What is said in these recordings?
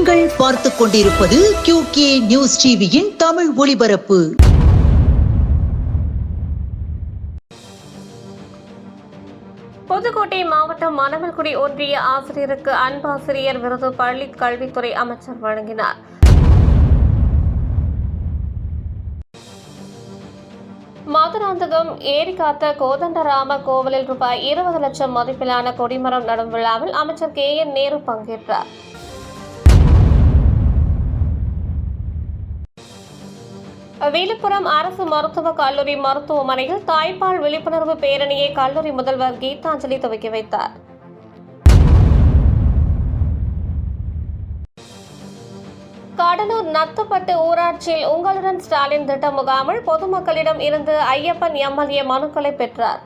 நீங்கள் பார்த்துக் கொண்டிருப்பது QK நியூஸ் டிவியின் தமிழ் ஒளிபரப்பு. புதுக்கோட்டை மாவட்டம் மணமல்குடி ஒன்றிய ஆசிரியருக்கு அன்பாசிரியர் விருது பள்ளி கல்வித்துறை அமைச்சர் வழங்கினார். மதுராந்தகம் ஏரிகாத்த கோதண்டராம கோவிலில் ரூபாய் 20 லட்சம் மதிப்பிலான கொடிமரம் நடும் விழாவில் அமைச்சர் KN நேரு பங்கேற்றார். விழுப்புரம் அரசு மருத்துவக் கல்லூரி மருத்துவமனையில் தாய்ப்பால் விழிப்புணர்வு பேரணியை கல்லூரி முதல்வர் கீதாஞ்சலி துவக்கி வைத்தார். கடலூர் நத்துப்பட்டு ஊராட்சியில் உங்களுடன் ஸ்டாலின் திட்ட முகாமில் பொதுமக்களிடம் இருந்து ஐயப்பன் MLA மனுக்களை பெற்றார்.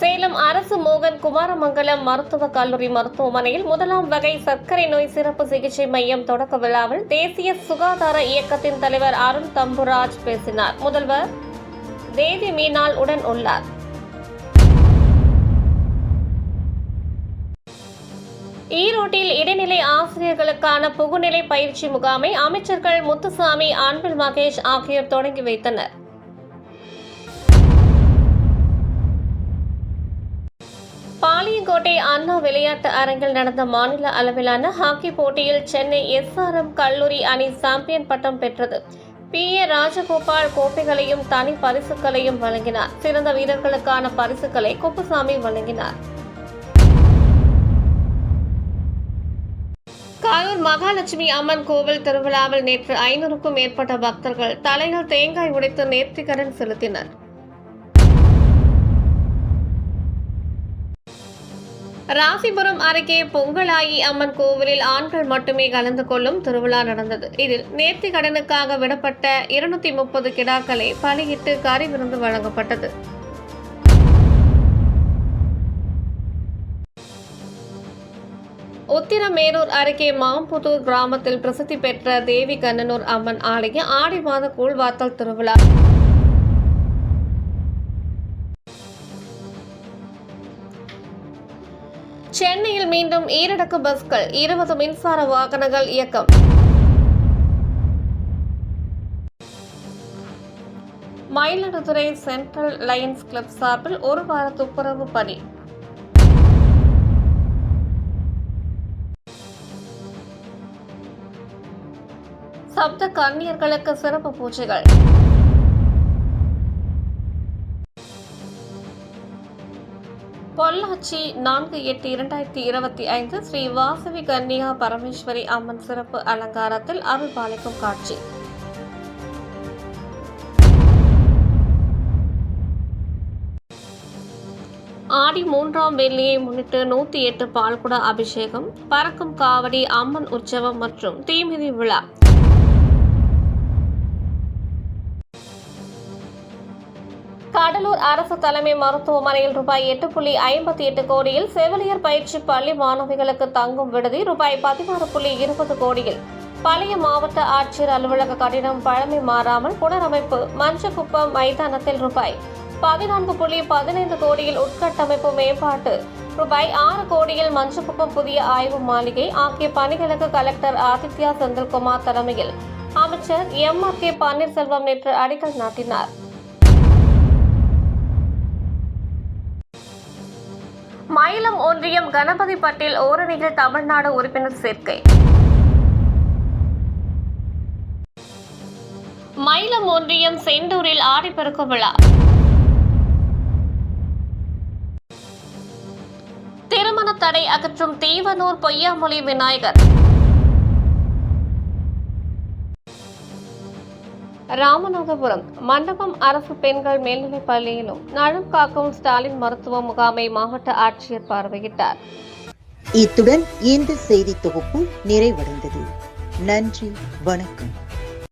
சேலம் அரசு மோகன் குமாரமங்கலம் மருத்துவக் கல்லூரி மருத்துவமனையில் 1ஆம் வகை சர்க்கரை நோய் சிறப்பு சிகிச்சை மையம் தொடக்க விழாவில் தேசிய சுகாதார இயக்கத்தின் தலைவர் அருண் தம்புராஜ் பேசினார். முதல்வர் தேவி மீனால் உடன் உள்ளார். ஈரோட்டில் இடைநிலை ஆசிரியர்களுக்கான புகுநிலை பயிற்சி முகாமை அமைச்சர்கள் முத்துசாமி, அன்பில் மகேஷ் ஆகியோர் தொடங்கி வைத்தனர். பாளையங்கோட்டை அண்ணா விளையாட்டு அரங்கில் நடந்த மாநில அளவிலான ஹாக்கி போட்டியில் சென்னை SRM கல்லூரி அணி சாம்பியன் பட்டம் பெற்றது. PA ராஜகோபால் கோப்பைகளையும் தனி பரிசுகளையும் வழங்கினார். சிறந்த வீரர்களுக்கான பரிசுகளை குப்புசாமி வழங்கினார். கரூர் மகாலட்சுமி அம்மன் கோவில் திருவிழாவில் நேற்று 500க்கும் மேற்பட்ட பக்தர்கள் தலையில் தேங்காய் உடைத்து நேர்த்திக்கடன் செலுத்தினர். ராசிபுரம் அருகே பொங்கலாயி அம்மன் கோவிலில் ஆண்கள் மட்டுமே கலந்து கொள்ளும் திருவிழா நடந்தது. இதில் நேர்த்தி கடனுக்காக விடப்பட்ட 230 கிடாக்களை பலியிட்டு கறி விருந்து வழங்கப்பட்டது. உத்திரமேரூர் அருகே மாம்புதூர் கிராமத்தில் பிரசித்தி பெற்ற தேவி கண்ணனூர் அம்மன் ஆலய ஆடி மாத கூழ்வாத்தல் திருவிழா சென்னையில் மீண்டும் ஈரடுக்கு பஸ்கள், 20 மின்சார வாகனங்கள் இயக்கம். மயிலாடுதுறை சென்ட்ரல் லயன்ஸ் கிளப் சார்பில் 1 வார துப்புரவு பணி. சப்த கன்னியர்களுக்கு சிறப்பு பூஜைகள். பொள்ளாச்சி 4/8/2025 ஸ்ரீ வாசவி கன்னியா பரமேஸ்வரி அம்மன் சிறப்பு அலங்காரத்தில் அருள் பாலிக்கும் காட்சி. ஆடி 3ஆம் வெள்ளியை முன்னிட்டு 108 பால்குட அபிஷேகம், பறக்கும் காவடி, அம்மன் உற்சவம் மற்றும் தீமிதி விழா. கடலூர் அரசு தலைமை மருத்துவமனையில் ரூபாய் 8.58 கோடியில் செவிலியர் பயிற்சி பள்ளி மாணவிகளுக்கு தங்கும் விடுதி, ரூபாய் 16.20 கோடியில் பழைய மாவட்ட ஆட்சியர் அலுவலக கட்டிடம் பழமை மாறாமல் புனரமைப்பு. மஞ்சக்குப்பம் மைதானத்தில் ரூபாய் 14.15 கோடியில் உட்கட்டமைப்பு மேம்பாட்டு, ரூபாய் 6 கோடியில் மஞ்சக்குப்பம் புதிய ஆய்வு மாளிகை ஆகிய பணிகளுக்கு கலெக்டர் ஆதித்யா செந்தில்குமார் தலைமையில் அமைச்சர் MRK பன்னீர்செல்வம் நேற்று அடிக்கல் நாட்டினார். மயிலம் ஒன்றியம் கணபதிப்பட்டில் ஓரணியில் தமிழ்நாடு உறுப்பினர் சேர்க்கை. மயிலம் ஒன்றியம் செண்டூரில் ஆடிப்பெருக்கு விழா. திருமண தடை அகற்றும் தீவனூர் பொய்யாமொழி விநாயகர். ராமநாதபுரம் மண்டபம் அரசு பெண்கள் மேல்நிலைப் பள்ளியிலும் நலம் காக்கும் ஸ்டாலின் மருத்துவ முகாமை மாவட்ட ஆட்சியர் பார்வையிட்டார். இத்துடன் இந்த செய்தி தொகுப்பு நிறைவடைந்தது. நன்றி, வணக்கம்.